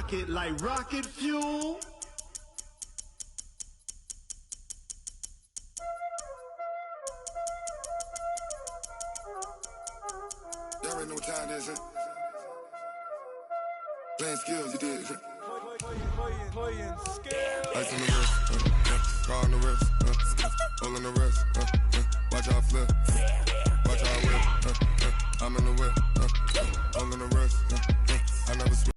rocket like rocket fuel. Y'all already know what time it is, huh? Playing skills, you did, huh? Playing skills. Ice on the wrist, car on the wrist, hole in the wrist, watch how I flip, watch how I whip, I'm in the whip, hole in the wrist, I never switch.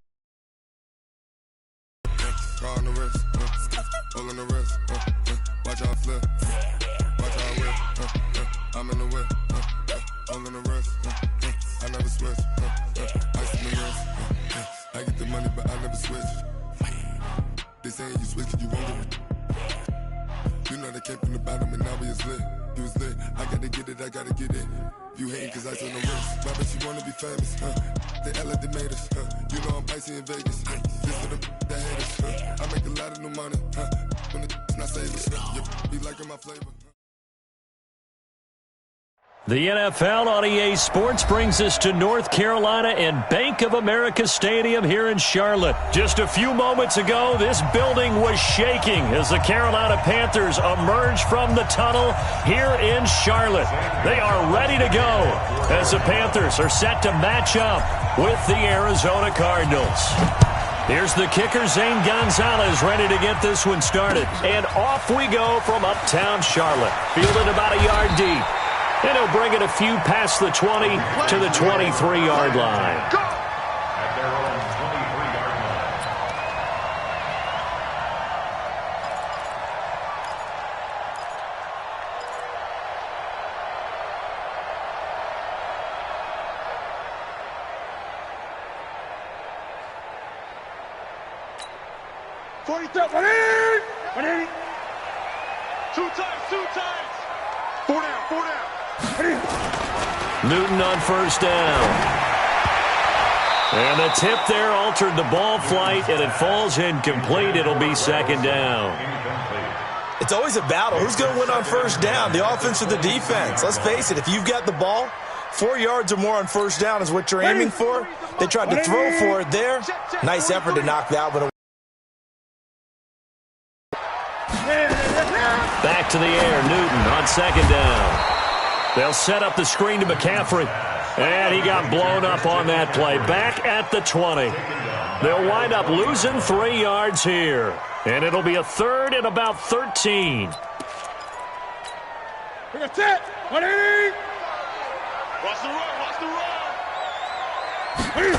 Car on the wrist, hole in the wrist, watch how I flip, watch how I whip, I'm in the whip, hole in the wrist, I never switch, ice on the wrist, I get the money but I never switch. They saying you switch cause you won't get it. You know they came from the bottom and now we is lit. You was lit, I gotta get it, I gotta get it. You hating cause ice on the wrist. Why bet you wanna be famous, They act like they made us, You know I'm icy in Vegas, Just for the that hate us, I make a lot of new money, When the not savers, be liking my flavor. The NFL on EA Sports brings us to North Carolina and Bank of America Stadium here in Charlotte. Just a few moments ago, this building was shaking as the Carolina Panthers emerged from the tunnel here in Charlotte. They are ready to go as the Panthers are set to match up with the Arizona Cardinals. Here's the kicker, Zane Gonzalez, ready to get this one started. And off we go from uptown Charlotte, fielded about a yard deep. And he'll bring it a few past the 20 to the 23-yard line. At their own 23-yard line. Two times. Four down. Newton on first down. And the tip there altered the ball flight, and it falls incomplete. It'll be second down. It's always a battle. Who's going to win on first down, the offense or the defense? Let's face it, if you've got the ball, 4 yards or more on first down is what you're aiming for. They tried to throw for it there. Nice effort to knock that one away. Back to the air, Newton on second down. They'll set up the screen to McCaffrey. And he got blown up on that play. Back at the 20. They'll wind up losing 3 yards here. And it'll be a third and about 13. Watch the run.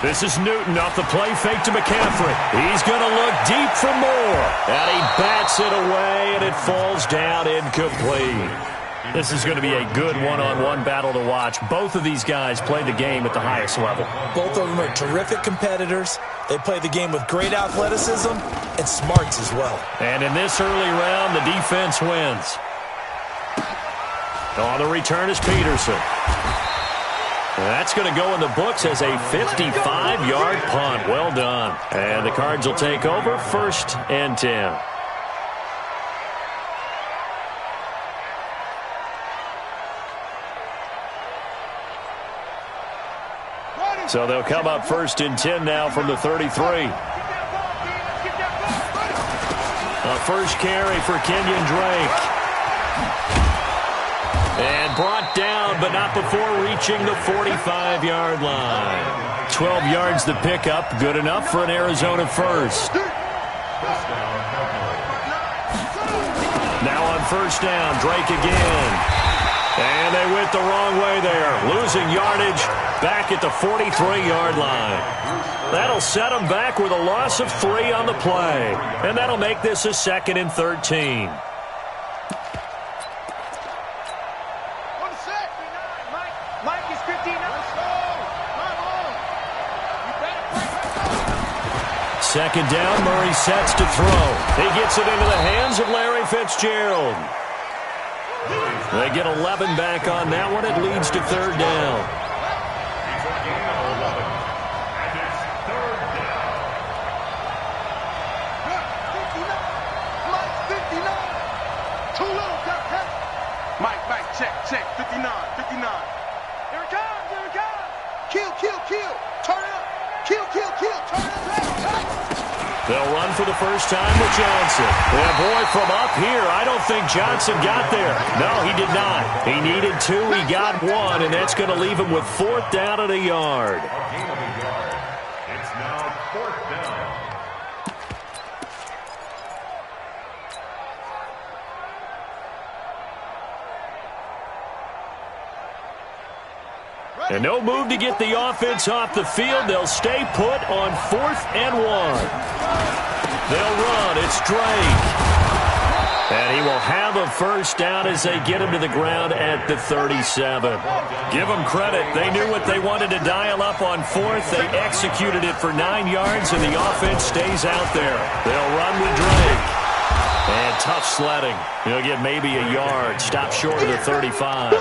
This is Newton off the play fake to McCaffrey. He's going to look deep for more. And he bats it away, and it falls down incomplete. This is going to be a good one-on-one battle to watch. Both of these guys played the game at the highest level. Both of them are terrific competitors. They play the game with great athleticism and smarts as well. And in this early round, the defense wins. On the return is Peterson. That's going to go in the books as a 55-yard punt. Well done. And the Cards will take over, 1st and 10. So they'll come up 1st and 10 now from the 33. A first carry for Kenyon Drake. And brought down, but not before reaching the 45-yard line. 12 yards to pick up, good enough for an Arizona first. Now on first down, Drake again. And they went the wrong way there, losing yardage back at the 43-yard line. That'll set them back with a loss of 3 on the play. And that'll make this a 2nd and 13. Second down, Murray sets to throw. He gets it into the hands of Larry Fitzgerald. They get 11 back on that one. It leads to 3rd down. Mike, check, 59. Here it comes. Kill. Turn up. Kill, turn up. They'll run for the first time with Johnson. Yeah, boy, from up here, I don't think Johnson got there. No, he did not. He needed 2. He got 1, and that's going to leave him with 4th down and a yard. A gain of a yard. It's now 4th down. And no move to get the offense off the field. They'll stay put on 4th and 1. They'll run. It's Drake. And he will have a first down as they get him to the ground at the 37. Give them credit. They knew what they wanted to dial up on 4th. They executed it for 9 yards, and the offense stays out there. They'll run with Drake. And tough sledding. He'll get maybe a yard. Stop short of the 35.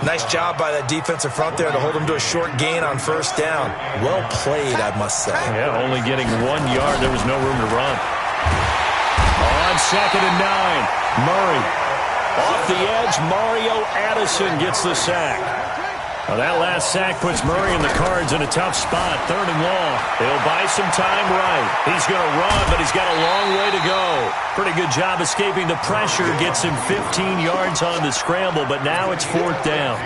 Nice job by that defensive front there to hold him to a short gain on first down. Well played, I must say. Yeah, only getting 1 yard. There was no room to run. On 2nd and 9, Murray. Off the edge, Mario Addison gets the sack. Well, that last sack puts Murray and the Cards in a tough spot, 3rd and long. He'll buy some time right. He's going to run, but he's got a long way to go. Pretty good job escaping the pressure. Gets him 15 yards on the scramble, but now it's 4th down.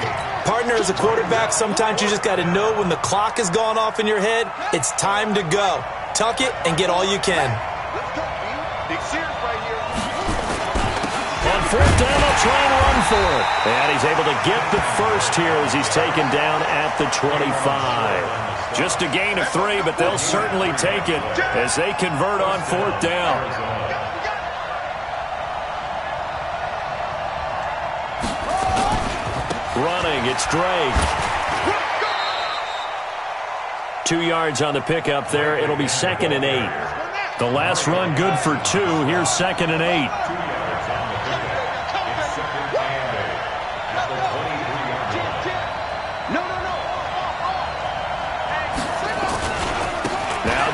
Partner, as a quarterback, sometimes you just got to know when the clock has gone off in your head, it's time to go. Tuck it and get all you can. Big Sears right here. On 4th down, they'll try and run for it. And he's able to get the first here as he's taken down at the 25. Just a gain of 3, but they'll certainly take it as they convert on 4th down. Running, it's Drake. 2 yards on the pickup there. It'll be 2nd and 8. The last run good for 2. Here's 2nd and 8.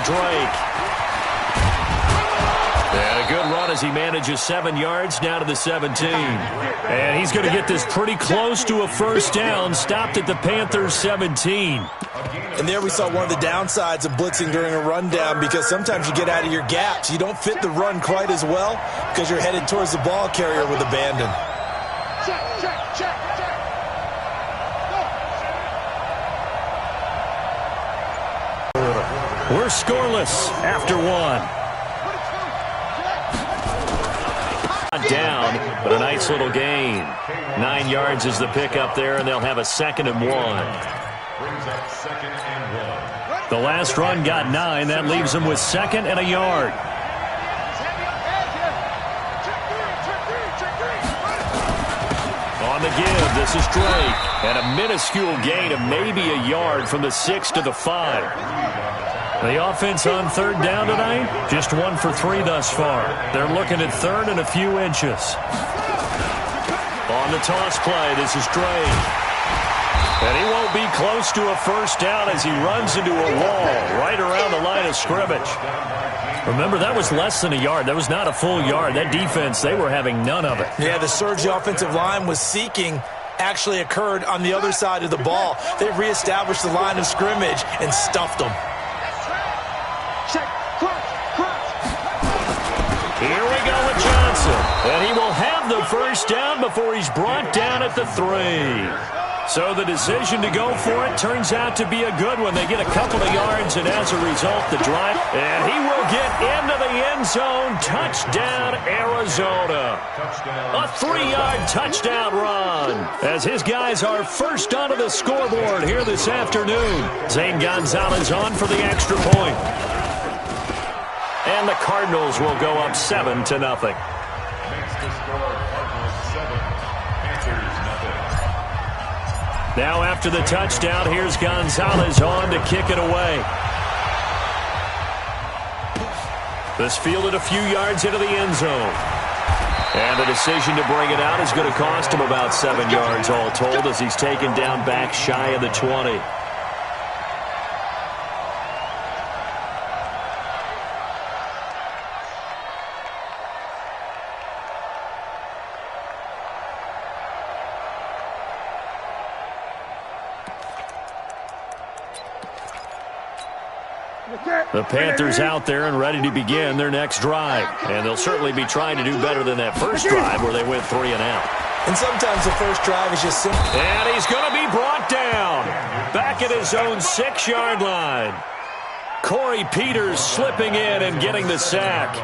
Drake. And a good run as he manages 7 yards down to the 17. And he's going to get this pretty close to a first down. Stopped at the Panthers' 17. And there we saw one of the downsides of blitzing during a rundown, because sometimes you get out of your gaps. You don't fit the run quite as well because you're headed towards the ball carrier with abandon. Check. We're scoreless after 1. Down, but a nice little gain. 9 yards is the pickup there, and they'll have a 2nd and 1. Brings up 2nd and 1. The last run got 9. That leaves them with 2nd and a yard. On the give, this is Drake. And a minuscule gain of maybe a yard from the 6 to the 5. The offense on 3rd down tonight, just 1 for 3 thus far. They're looking at 3rd and a few inches. On the toss play, this is Drake. And he won't be close to a first down as he runs into a wall right around the line of scrimmage. Remember, that was less than a yard. That was not a full yard. That defense, they were having none of it. Yeah, the surge the offensive line was seeking actually occurred on the other side of the ball. They reestablished the line of scrimmage and stuffed them. Here we go with Johnson. And he will have the first down before he's brought down at the 3. So the decision to go for it turns out to be a good one. They get a couple of yards, and as a result, the drive. And he will get into the end zone. Touchdown, Arizona. A 3-yard touchdown run as his guys are first onto the scoreboard here this afternoon. Zane Gonzalez on for the extra point. And the Cardinals will go up 7-0. Makes the score Cardinals 7, Panthers nothing. Now after the touchdown, here's Gonzalez on to kick it away. This fielded a few yards into the end zone. And the decision to bring it out is going to cost him about 7 yards all told as he's taken down back shy of the 20. The Panthers out there and ready to begin their next drive. And they'll certainly be trying to do better than that first drive where they went 3 and out. And sometimes the first drive is just simple. And he's going to be brought down. Back at his own 6-yard line. Corey Peters slipping in and getting the sack.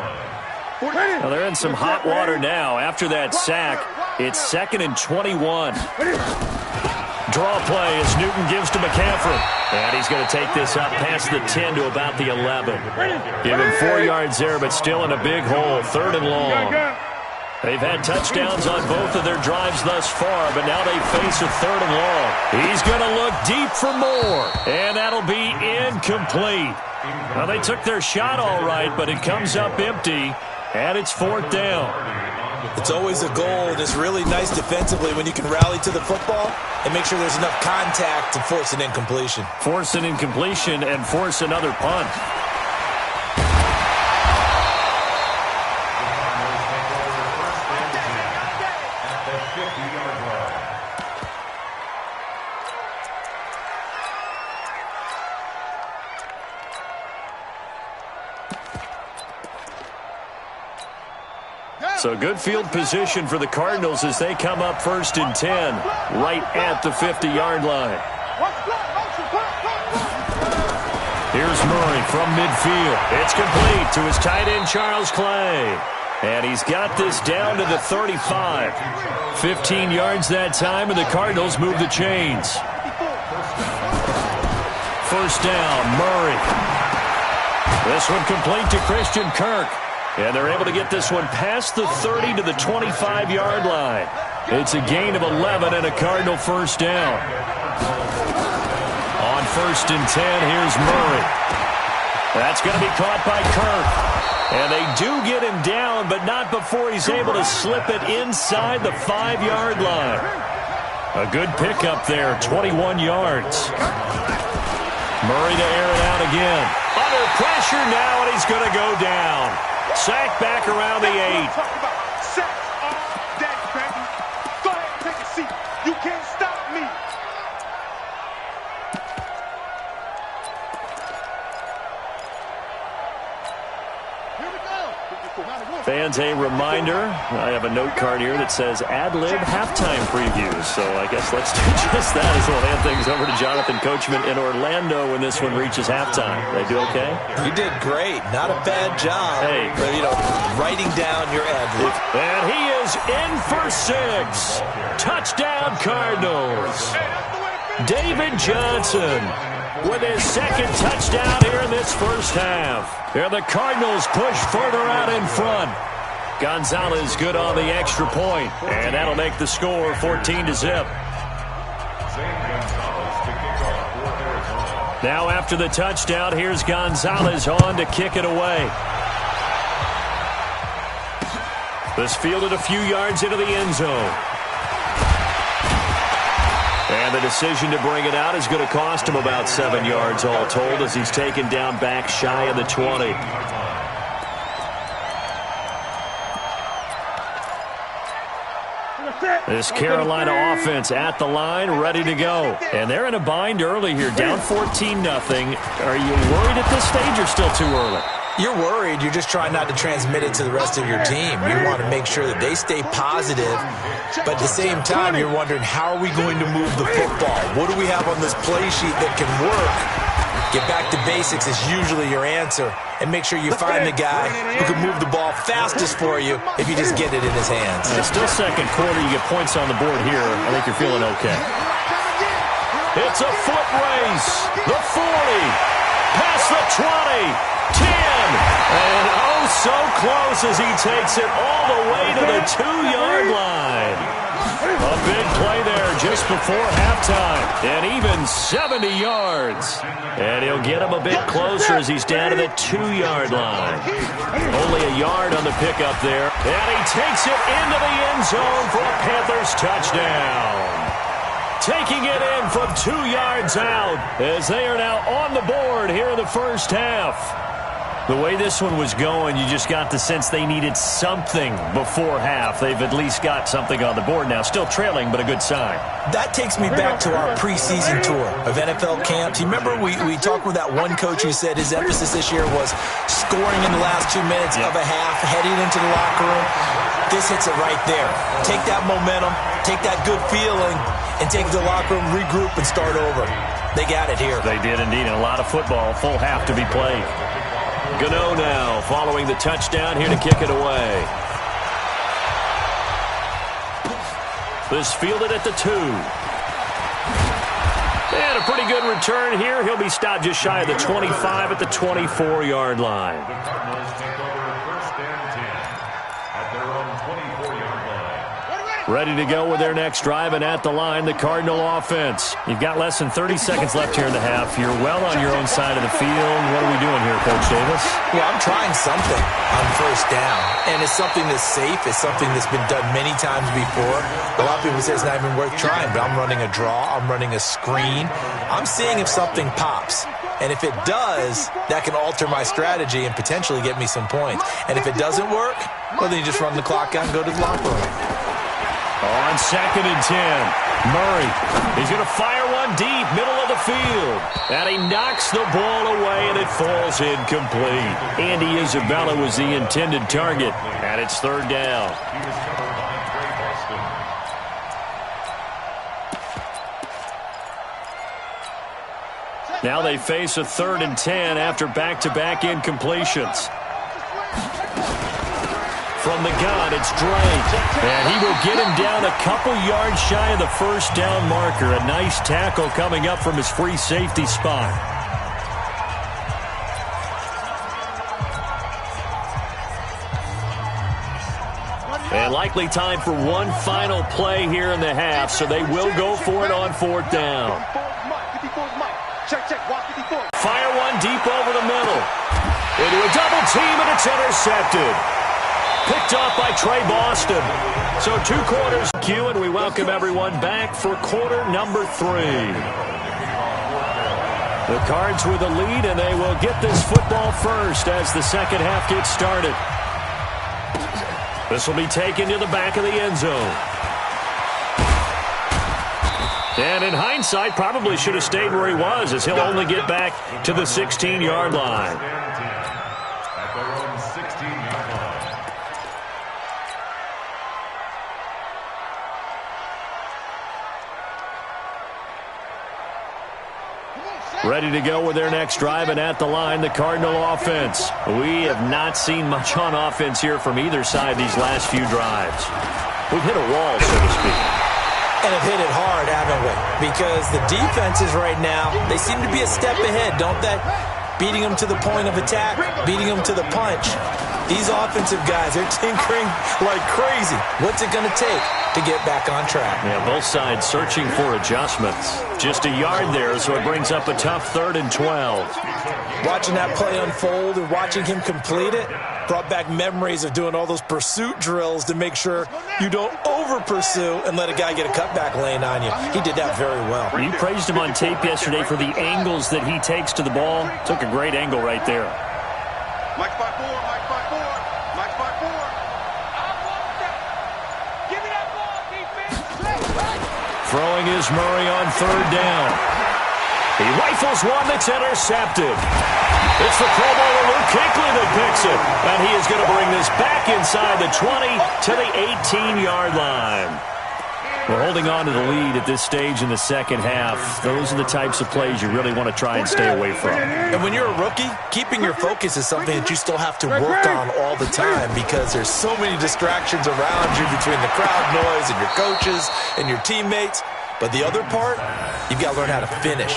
Well, they're in some hot water now. After that sack, it's 2nd and 21. Draw play as Newton gives to McCaffrey. And he's going to take this up past the 10 to about the 11. Give him 4 yards there, but still in a big hole. 3rd and long. They've had touchdowns on both of their drives thus far, but now they face a 3rd and long. He's going to look deep for more, and that'll be incomplete. Well, they took their shot all right, but it comes up empty, and it's 4th down. It's always a goal, and it's really nice defensively when you can rally to the football and make sure there's enough contact to force an incompletion. Force an incompletion and force another punt. So good field position for the Cardinals as they come up 1st and 10, right at the 50-yard line. Here's Murray from midfield. It's complete to his tight end, Charles Clay. And he's got this down to the 35. 15 yards that time, and the Cardinals move the chains. 1st down, Murray. This one complete to Christian Kirk. And they're able to get this one past the 30 to the 25-yard line. It's a gain of 11 and a Cardinal 1st down. On 1st and 10, here's Murray. That's going to be caught by Kirk. And they do get him down, but not before he's able to slip it inside the 5-yard line. A good pickup there, 21 yards. Murray to air it out again. Under pressure now, and he's going to go down. Sack back around the 8. Talk about sacks all day, baby. Go ahead and take a seat. You can't stop me. Here we go. Fans, a reminder, I have a note card here that says ad-lib halftime previews. So I guess let's do just that as we'll hand things over to Jonathan Coachman in Orlando when this one reaches halftime. They do okay? You did great. Not a bad job. Hey. But, writing down your ad-lib. And he is in for 6. Touchdown, Cardinals. David Johnson with his 2nd touchdown here in this first half. And the Cardinals push further out in front. Gonzalez good on the extra point, and that'll make the score 14-0. Now after the touchdown, here's Gonzalez on to kick it away. This fielded a few yards into the end zone. And the decision to bring it out is going to cost him about 7 yards all told as he's taken down back shy of the 20. This Carolina offense at the line, ready to go. And they're in a bind early here, down 14-0. Are you worried at this stage or still too early? You're worried. You're just trying not to transmit it to the rest of your team. You want to make sure that they stay positive, but at the same time, you're wondering, how are we going to move the football? What do we have on this play sheet that can work? Get back to basics is usually your answer, and make sure you find the guy who can move the ball fastest for you if you just get it in his hands. And it's still second quarter. You get points on the board here. I think you're feeling okay. It's a foot race. The 40. Past the 20. 10, and oh, so close as he takes it all the way to the 2-yard line. A big play there just before halftime, and even 70 yards. And he'll get him a bit closer as he's down to the 2-yard line. Only a yard on the pickup there, and he takes it into the end zone for a Panthers touchdown. Taking it in from 2 yards out as they are now on the board here in the first half. The way this one was going, you just got the sense they needed something before half. They've at least got something on the board now. Still trailing, but a good sign. That takes me back to our preseason tour of NFL camps. You remember we talked with that one coach who said his emphasis this year was scoring in the last 2 minutes of a half, heading into the locker room. This hits it right there. Take that momentum, take that good feeling, and take it to the locker room, regroup, and start over. They got it here. They did indeed, and a lot of football, full half to be played. Gano now following the touchdown here to kick it away. This fielded at the 2. And a pretty good return here. He'll be stopped just shy of the 25 at the 24-yard line. The Cardinals take over 1st and 10 at their own 24-yard line. Ready to go with their next drive, and at the line, the Cardinal offense. You've got less than 30 seconds left here in the half. You're well on your own side of the field. What are we doing here, Coach Davis? Well, I'm trying something on 1st down, and it's something that's safe. It's something that's been done many times before. A lot of people say it's not even worth trying, but I'm running a draw. I'm running a screen. I'm seeing if something pops. And if it does, that can alter my strategy and potentially get me some points. And if it doesn't work, well, then you just run the clock out and go to the locker room. On 2nd and 10, Murray. He's going to fire one deep, middle of the field. And he knocks the ball away, and it falls incomplete. Andy Isabella was the intended target, and it's 3rd down. He was covered by Trey Boston. Now they face a 3rd and 10 after back-to-back incompletions. From the gun, it's Drake. And he will get him down a couple yards shy of the 1st down marker. A nice tackle coming up from his free safety spot. And likely time for one final play here in the half, so they will go for it on 4th down. Fire one deep over the middle. Into a double team, and it's intercepted. Picked off by Trey Boston. So 2 quarters Q, and we welcome everyone back for quarter number 3. The Cards with a lead, and they will get this football first as the second half gets started. This will be taken to the back of the end zone. And in hindsight, probably should have stayed where he was, as he'll only get back to the 16-yard line. At their own 16-yard line. Ready to go with their next drive, and at the line, the Cardinal offense. We have not seen much on offense here from either side these last few drives. We've hit a wall, so to speak. And have hit it hard, haven't we? Because the defenses right now, they seem to be a step ahead, don't they? Beating them to the point of attack, beating them to the punch. These offensive guys, they're tinkering like crazy. What's it going to take to get back on track? Yeah, both sides searching for adjustments. Just a yard there, so it brings up a tough 3rd and 12. Watching that play unfold and watching him complete it brought back memories of doing all those pursuit drills to make sure you don't over-pursue and let a guy get a cutback lane on you. He did that very well. You praised him on tape yesterday for the angles that he takes to the ball. Took a great angle right there. Mike by 4, Mike by 4, Mike by 4. Give me that ball, defense. Throwing is Murray on 3rd down. He rifles one that's intercepted. It's the Pro Bowler Luke Kuechly that picks it. And he is going to bring this back inside the 20 to the 18-yard line. We're holding on to the lead at this stage in the second half. Those are the types of plays you really want to try and stay away from. And when you're a rookie, keeping your focus is something that you still have to work on all the time because there's so many distractions around you between the crowd noise and your coaches and your teammates. But the other part, you've got to learn how to finish.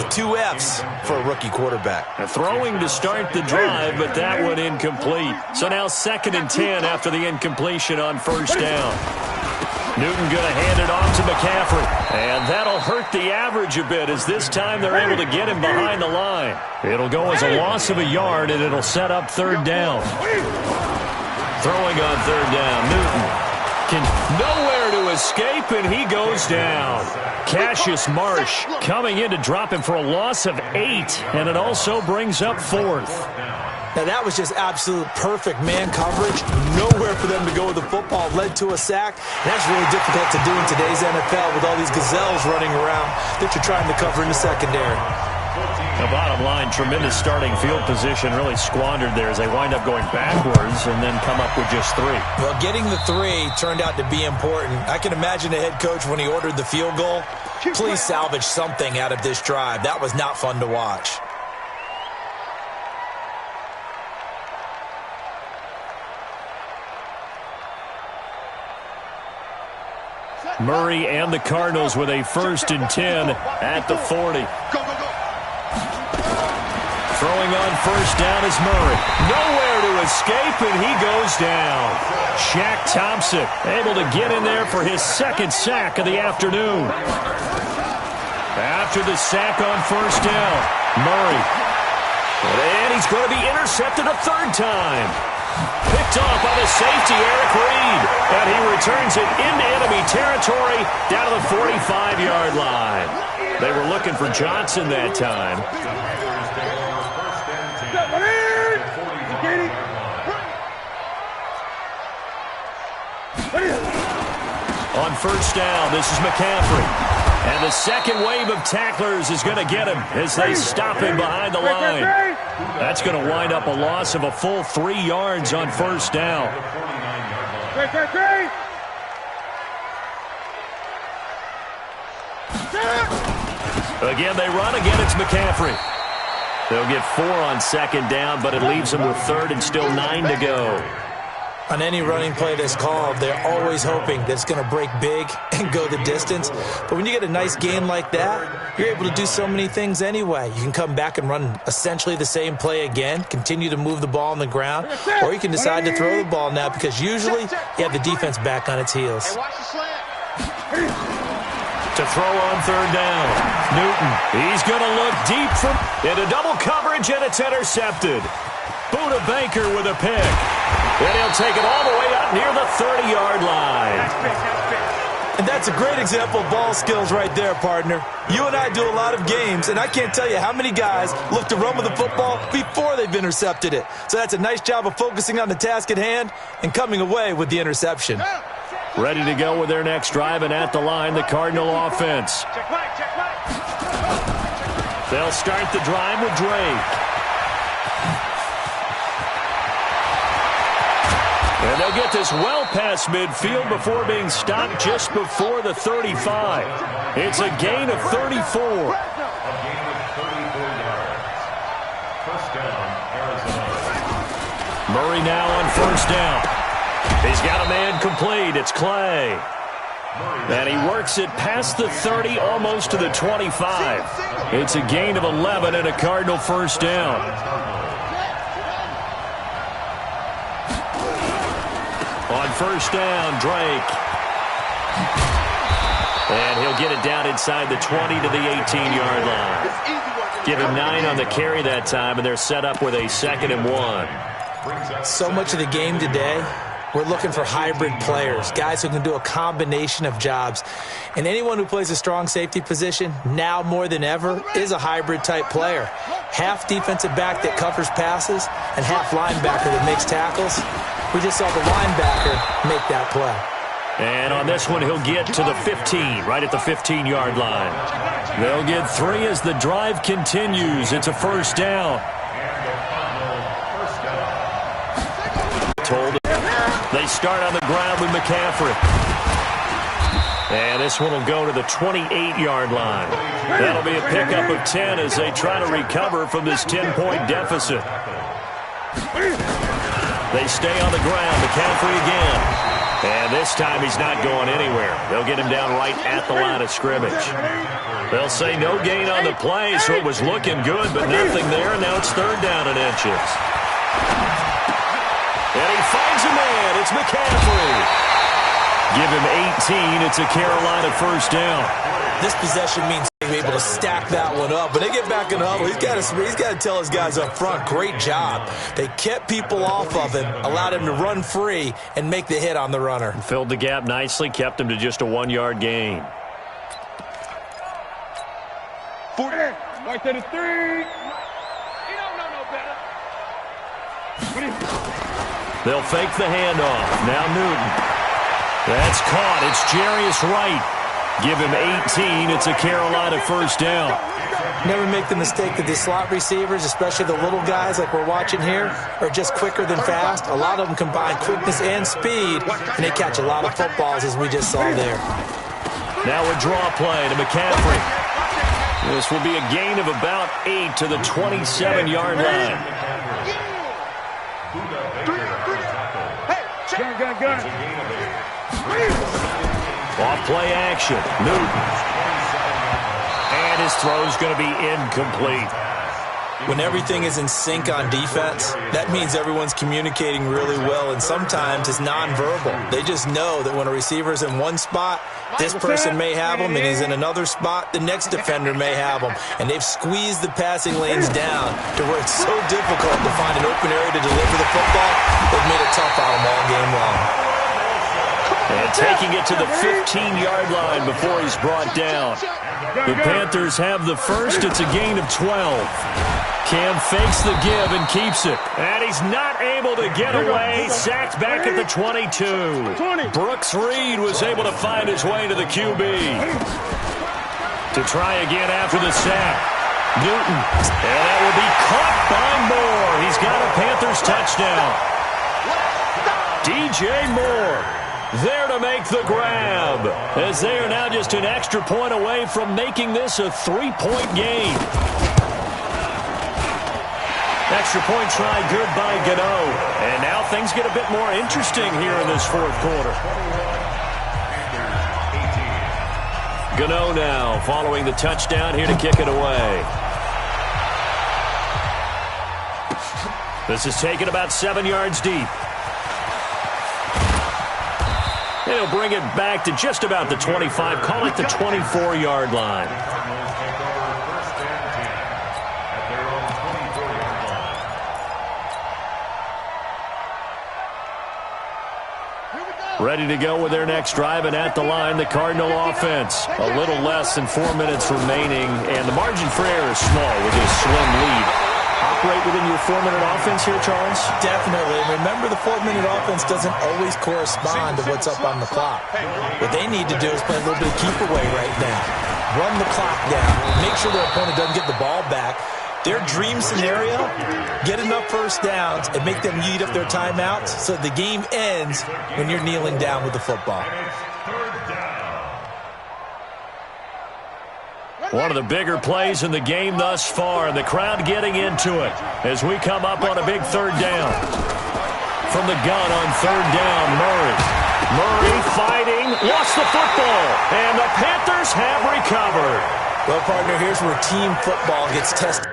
The 2 F's for a rookie quarterback. Throwing to start the drive, but that one incomplete. So now 2nd and 10 after the incompletion on 1st down. Newton going to hand it off to McCaffrey. And that'll hurt the average a bit as this time they're able to get him behind the line. It'll go as a loss of a yard, and it'll set up 3rd down. Throwing on 3rd down, Newton. Nowhere to escape, and he goes down. Cassius Marsh coming in to drop him for a loss of 8, and it also brings up 4th. Now, that was just absolute perfect man coverage. Nowhere for them to go with the football. Led to a sack. And that's really difficult to do in today's NFL with all these gazelles running around that you're trying to cover in the secondary. The bottom line, tremendous starting field position, really squandered there as they wind up going backwards and then come up with just 3. Well, getting the 3 turned out to be important. I can imagine the head coach when he ordered the field goal. Please salvage something out of this drive. That was not fun to watch. Murray and the Cardinals with a 1st and 10 at the 40. Throwing on 1st down is Murray. Nowhere to escape, and he goes down. Shaq Thompson able to get in there for his 2nd sack of the afternoon. After the sack on 1st down, Murray. And he's going to be intercepted a 3rd time. Picked off by the safety, Eric Reed. And he returns it into enemy territory down to the 45-yard line. They were looking for Johnson that time. On 1st down, this is McCaffrey. And the second wave of tacklers is going to get him as they stop him behind the line. That's going to wind up a loss of a full 3 yards on 1st down. Again, they run. Again, it's McCaffrey. They'll get 4 on 2nd down, but it leaves them with 3rd and still 9 to go. On any running play that's called, they're always hoping that it's going to break big and go the distance. But when you get a nice gain like that, you're able to do so many things anyway. You can come back and run essentially the same play again, continue to move the ball on the ground, or you can decide to throw the ball now because usually you have the defense back on its heels. To throw on 3rd down, Newton. He's going to look deep into double coverage, and it's intercepted. Buda Baker with a pick. And he'll take it all the way up near the 30-yard line. And that's a great example of ball skills right there, partner. You and I do a lot of games, and I can't tell you how many guys look to run with the football before they've intercepted it. So that's a nice job of focusing on the task at hand and coming away with the interception. Ready to go with their next drive, and at the line, the Cardinal offense. They'll start the drive with Drake. And they'll get this well past midfield before being stopped just before the 35. It's a gain of 34. A gain of 34 yards. 1st down, Arizona. Murray now on 1st down. He's got a man complete. It's Clay. And he works it past the 30, almost to the 25. It's a gain of 11 and a Cardinal 1st down. On 1st down, Drake. And he'll get it down inside the 20 to the 18-yard line. Give him 9 on the carry that time, and they're set up with a 2nd and 1. So much of the game today, we're looking for hybrid players, guys who can do a combination of jobs. And anyone who plays a strong safety position, now more than ever, is a hybrid-type player. Half defensive back that covers passes and half linebacker that makes tackles. We just saw the linebacker make that play. And on this one, he'll get to the 15, right at the 15-yard line. They'll get 3 as the drive continues. It's a 1st down. Told they start on the ground with McCaffrey. And this one will go to the 28-yard line. That'll be a pickup of 10 as they try to recover from this 10-point deficit. They stay on the ground. McCaffrey again. And this time he's not going anywhere. They'll get him down right at the line of scrimmage. They'll say no gain on the play, so it was looking good, but nothing there, and now it's 3rd down and inches. And he finds a man. It's McCaffrey. Give him 18. It's a Carolina 1st down. This possession means they'll be able to stack that one up. When they get back in the huddle, he's got to tell his guys up front, great job. They kept people off of him, allowed him to run free and make the hit on the runner. Filled the gap nicely, kept him to just a 1-yard gain. 40. Right to the 3. You don't know no better. They'll fake the handoff. Now Newton. That's caught. It's Jarius Wright. Give him 18. It's a Carolina first down. Never make the mistake that the slot receivers, especially the little guys like we're watching here, are just quicker than fast. A lot of them combine quickness and speed, and they catch a lot of footballs, as we just saw there. Now a draw play to McCaffrey. This will be a gain of about 8 to the 27-yard line. Gun. Off play action. Newton. And his throw's going to be incomplete. When everything is in sync on defense, that means everyone's communicating really well, and sometimes it's nonverbal. They just know that when a receiver's in one spot, this person may have him, and he's in another spot, the next defender may have him. And they've squeezed the passing lanes down to where it's so difficult to find an open area to deliver the football. They've made it tough on them all game long. And taking it to the 15-yard line before he's brought down. The Panthers have the first. It's a gain of 12. Cam fakes the give and keeps it. And he's not able to get away. Sacked back at the 22. Brooks Reed was able to find his way to the QB. To try again after the sack. Newton. And that will be caught by Moore. He's got a Panthers touchdown. DJ Moore there to make the grab, as they are now just an extra point away from making this a 3-point game. Extra point try good by Gano. And now things get a bit more interesting here in this fourth quarter. Gano now following the touchdown here to kick it away. This is taken about 7 yards deep. He'll bring it back to just about the 25. Call it the 24-yard line. Ready to go with their next drive, and at the line, the Cardinal offense. A little less than 4 minutes remaining, and the margin for error is small with this slim lead. Operate within your 4-minute offense here, Charles? Definitely. Remember, the 4-minute offense doesn't always correspond to what's up on the clock. What they need to do is play a little bit of keep away right now. Run the clock down. Make sure their opponent doesn't get the ball back. Their dream scenario, get enough first downs and make them eat up their timeouts so the game ends when you're kneeling down with the football. One of the bigger plays in the game thus far, and the crowd getting into it as we come up on a big third down. From the gun on third down, Murray fighting, lost the football, and the Panthers have recovered. Well, partner, here's where team football gets tested.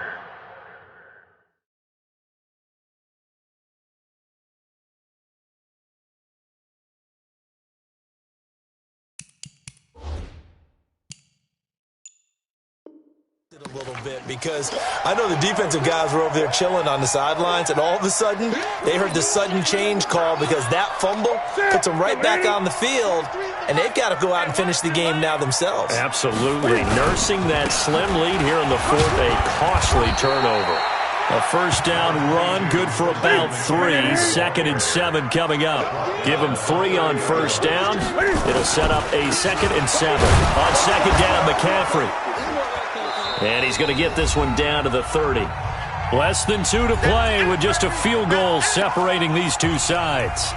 A little bit, because I know the defensive guys were over there chilling on the sidelines, and all of a sudden they heard the sudden change call, because that fumble puts them right back on the field, and they've got to go out and finish the game now themselves. Absolutely. Nursing that slim lead here in the fourth, a costly turnover. A first down run, good for about 3. 2nd and 7 coming up. Give them 3 on first down. It'll set up a 2nd and 7. On second down, McCaffrey. And he's going to get this one down to the 30. Less than 2 to play with just a field goal separating these two sides.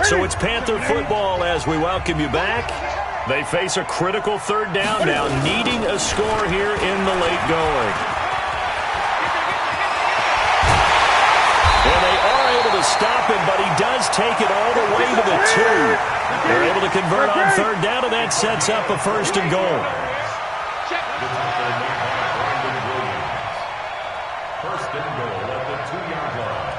So it's Panther football as we welcome you back. They face a critical third down now, needing a score here in the late going. And they are able to stop him, but he does take it all the way to the 2. They're able to convert on third down, and that sets up a 1st and goal. First and goal at the 2-yard line.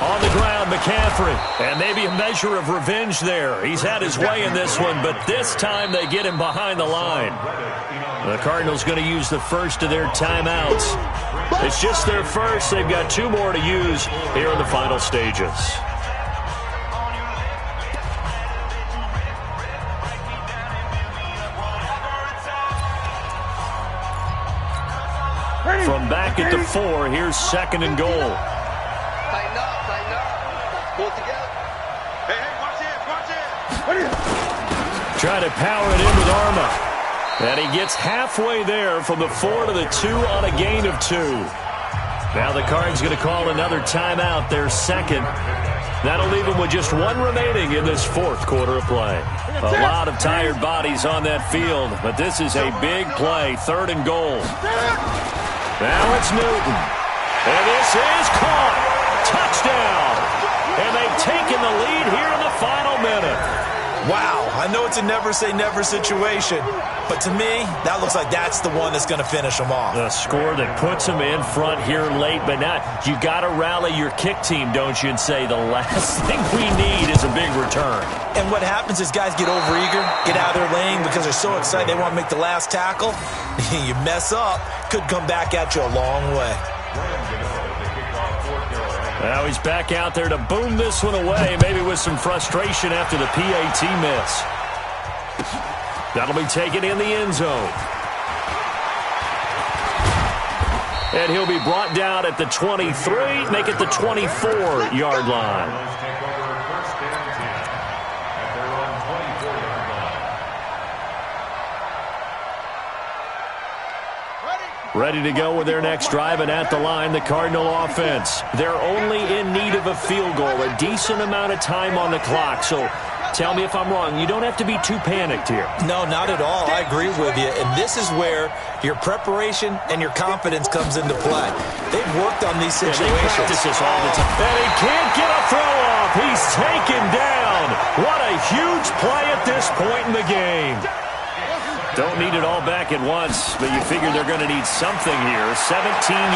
On the ground, McCaffrey. And maybe a measure of revenge there. He's had his way in this one, but this time they get him behind the line. The Cardinals going to use the first of their timeouts. It's just their first. They've got 2 more to use here in the final stages. From back at the 4, here's 2nd and goal. Tighten up, tighten up. Pull together. Hey, watch it. Trying to power it in with Arma. And he gets halfway there from the 4 to the 2 on a gain of 2. Now the Cards going to call another timeout, their 2nd. That'll leave them with just 1 remaining in this 4th quarter of play. A lot of tired bodies on that field, but this is a big play, 3rd and goal. Now it's Newton. And this is caught. Touchdown. And they've taken the lead here in the final minute. Wow, I know it's a never-say-never situation, but to me, that looks like that's the one that's going to finish them off. The score that puts them in front here late, but now you got to rally your kick team, don't you, and say the last thing we need is a big return. And what happens is guys get overeager, get out of their lane because they're so excited they want to make the last tackle. You mess up, could come back at you a long way. Now he's back out there to boom this one away, maybe with some frustration after the PAT miss. That'll be taken in the end zone. And he'll be brought down at the 23, make it the 24-yard line. Ready to go with their next drive, and at the line, the Cardinal offense. They're only in need of a field goal, a decent amount of time on the clock. So tell me if I'm wrong. You don't have to be too panicked here. No, not at all. I agree with you. And this is where your preparation and your confidence comes into play. They've worked on these situations. Yeah, they practice this all the time. And he can't get a throw off. He's taken down. What a huge play at this point in the game. Don't need it all back at once, but you figure they're going to need something here. 17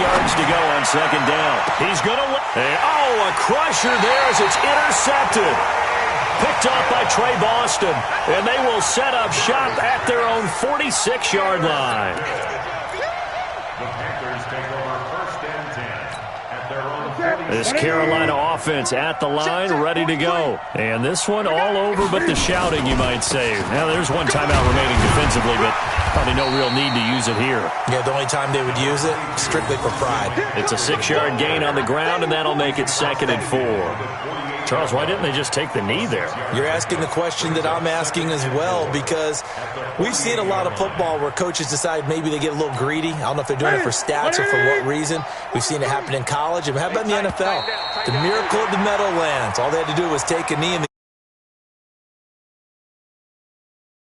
yards to go on 2nd down. He's going to... Oh, a crusher there as it's intercepted. Picked off by Trey Boston, and they will set up shop at their own 46-yard line. The Panthers take over 1st and 10 at their own 46. This Carolina offense at the line, ready to go. And this one all over but the shouting, you might say. Now, there's 1 timeout remaining defensively, but probably no real need to use it here. Yeah, the only time they would use it, strictly for pride. It's a 6-yard gain on the ground, and that'll make it 2nd and 4. Charles, why didn't they just take the knee there? You're asking the question that I'm asking as well, because we've seen a lot of football where coaches decide maybe they get a little greedy. I don't know if they're doing it for stats or for what reason. We've seen it happen in college. And how about in the NFL? The miracle of the Meadowlands. All they had to do was take a knee.